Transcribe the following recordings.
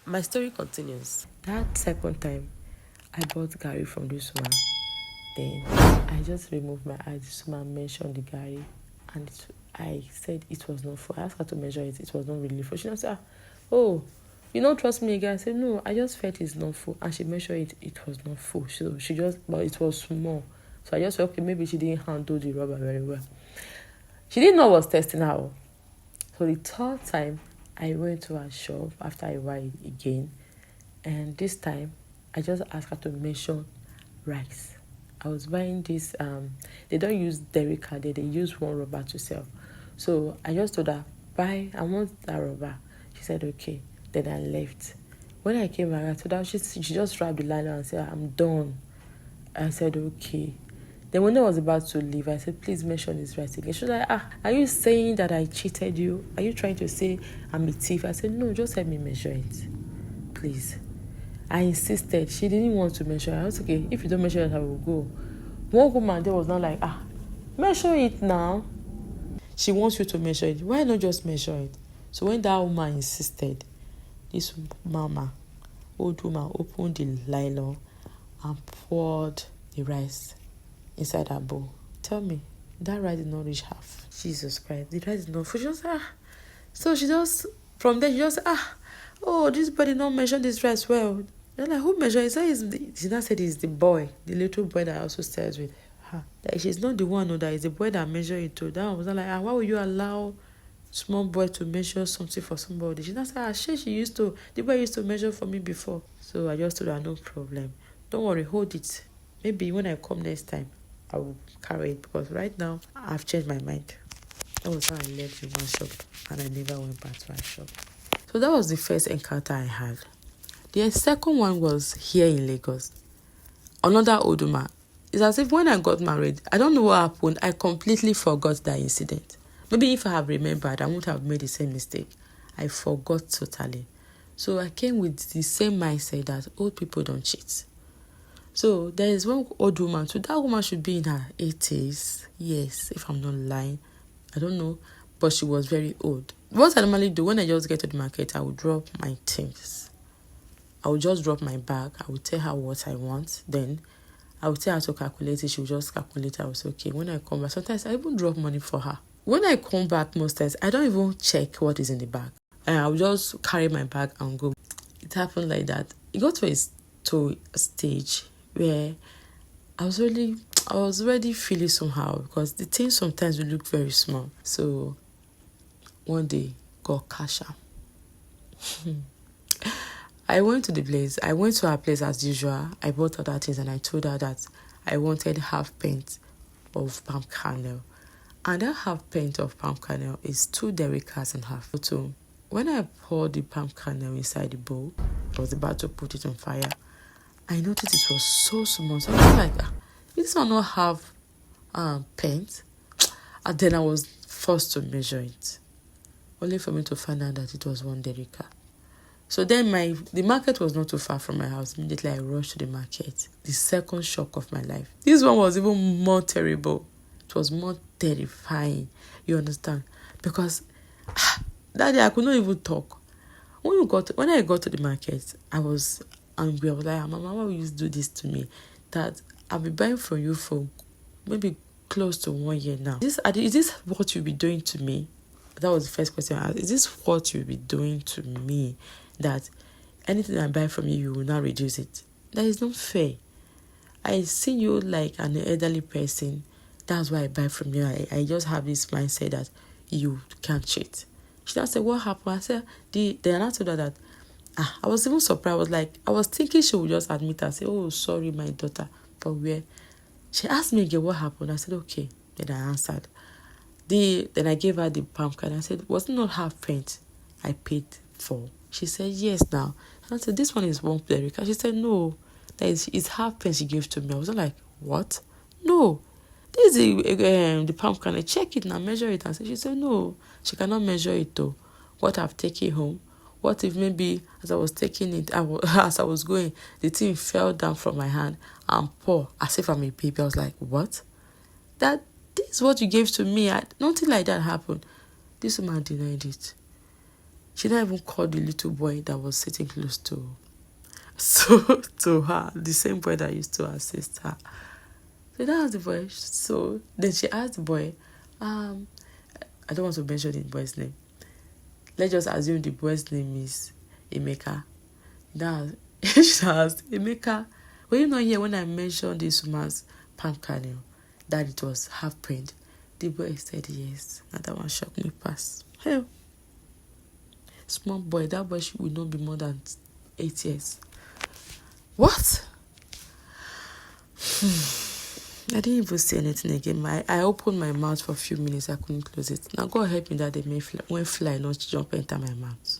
my story continues. That second time, I bought Gary from this woman. Then I just removed my eyes. This woman mentioned the Gary, and I said it was not full. I asked her to measure it. It was not really full. She said, "Oh, you don't trust me again?" I said, "No, I just felt it's not full." And she measured it. It was not full. So but it was small. So I just felt, okay, maybe she didn't handle the rubber very well. She didn't know I was testing her. So the third time, I went to her shop after a while again. And this time, I just asked her to measure rice. I was buying this, they don't use Derrica, they use one rubber to sell. So I just told her, I want that rubber. She said, okay. Then I left. When I came back, I told her, she just wrapped the liner and said, I'm done. I said, okay. Then when I was about to leave, I said, please measure this rice again. She was like, are you saying that I cheated you? Are you trying to say I'm a thief? I said, no, just help me measure it, please. I insisted. She didn't want to measure it. I was okay, if you don't measure it, I will go. One woman there was not like, measure it now. She wants you to measure it. Why not just measure it? So when that woman insisted, this old woman, opened the nylon and poured the rice inside her bowl. Tell me, that rice did not reach half. Jesus Christ, the rice did not. She just So she just, from there, she just this body not measure this rice well. They're like, who measured it? She now said it's the boy, the little boy that also stays with her. That she's not the one, that is the boy that measured it too. That one was like, why would you allow small boy to measure something for somebody? She now said, the boy used to measure for me before. So I just told her, no problem. Don't worry, hold it. Maybe when I come next time, I will carry it, because right now, I've changed my mind. That was how I left the one shop, and I never went back to her shop. So that was the first encounter I had. The second one was here in Lagos. Another old woman. It's as if when I got married, I don't know what happened. I completely forgot that incident. Maybe if I have remembered, I wouldn't have made the same mistake. I forgot totally. So I came with the same mindset that old people don't cheat. So there is one old woman. So that woman should be in her 80s. Yes, if I'm not lying. I don't know. But she was very old. What I normally do when I just get to the market, I will drop my things. I will just drop my bag. I will tell her what I want. Then I will tell her to calculate it. She will just calculate it. I will say, okay, when I come back, sometimes I even drop money for her. When I come back, most times, I don't even check what is in the bag. And I will just carry my bag and go. It happened like that. It got to a stage where I was already feeling somehow, because the things sometimes will look very small. So one day, got cash out. I went to her place as usual. I bought other things and I told her that I wanted half pint of palm kernel. And that half pint of palm kernel is 2 Derricas and half. So when I poured the palm kernel inside the bowl, I was about to put it on fire. I noticed it was so small. So I was like, this one not have paint. And then I was forced to measure it, only for me to find out that it was 1 Derrica. So then the market was not too far from my house. Immediately I rushed to the market. The second shock of my life. This one was even more terrible. It was more terrifying. You understand? Because that day I could not even talk. When I got to the market, I was angry. I was like, Mama, why will you do this to me? That I've been buying from you for maybe close to 1 year now. Is this what you'll be doing to me? That was the first question I asked. Is this what you'll be doing to me? That anything I buy from you, you will not reduce it? That is not fair. I see you like an elderly person. That's why I buy from you. I just have this mindset that you can't cheat. She now said, what happened? I said, then I told her that I was even surprised. I was thinking she would just admit and say, oh, sorry, my daughter. But where? She asked me again what happened. I said, okay. Then I answered. Then I gave her the palm card. I said, was it not half pint I paid for? She said, yes now. And I said, this one is 1 Derrica. She said, no, it's half pint she gave to me. I was like, what? No, this is the palm kernel. Check it now, measure it. And she said, no, she cannot measure it though. What I've taken home. What if maybe as I was taking it, as I was going, the thing fell down from my hand and pour as if I'm a baby. I was like, what? This is what you gave to me. Nothing like that happened. This woman denied it. She didn't even call the little boy that was sitting close to her, the same boy that used to assist her. So that was the boy. So then she asked the boy, I don't want to mention the boy's name. Let's just assume the boy's name is Emeka. Now she asked, Emeka, were you not here when I mentioned this woman's palm kernel, that it was half print? The boy said yes. And that one shocked me past. Hell. Small boy, that boy will not be more than 8 years. What? I didn't even say anything again. I opened my mouth for a few minutes. I couldn't close it. Now God help me that they may when fly not jump enter my mouth.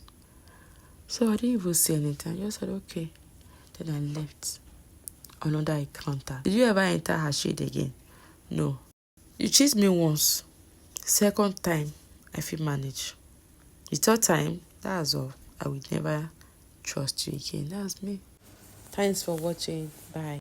So I didn't even say anything. I just said okay. Then I left. Another encounter. Did you ever enter her shade again? No. You cheat me once. Second time, I feel manage. The third time, that's all. I will never trust you again. That's me. Thanks for watching. Bye.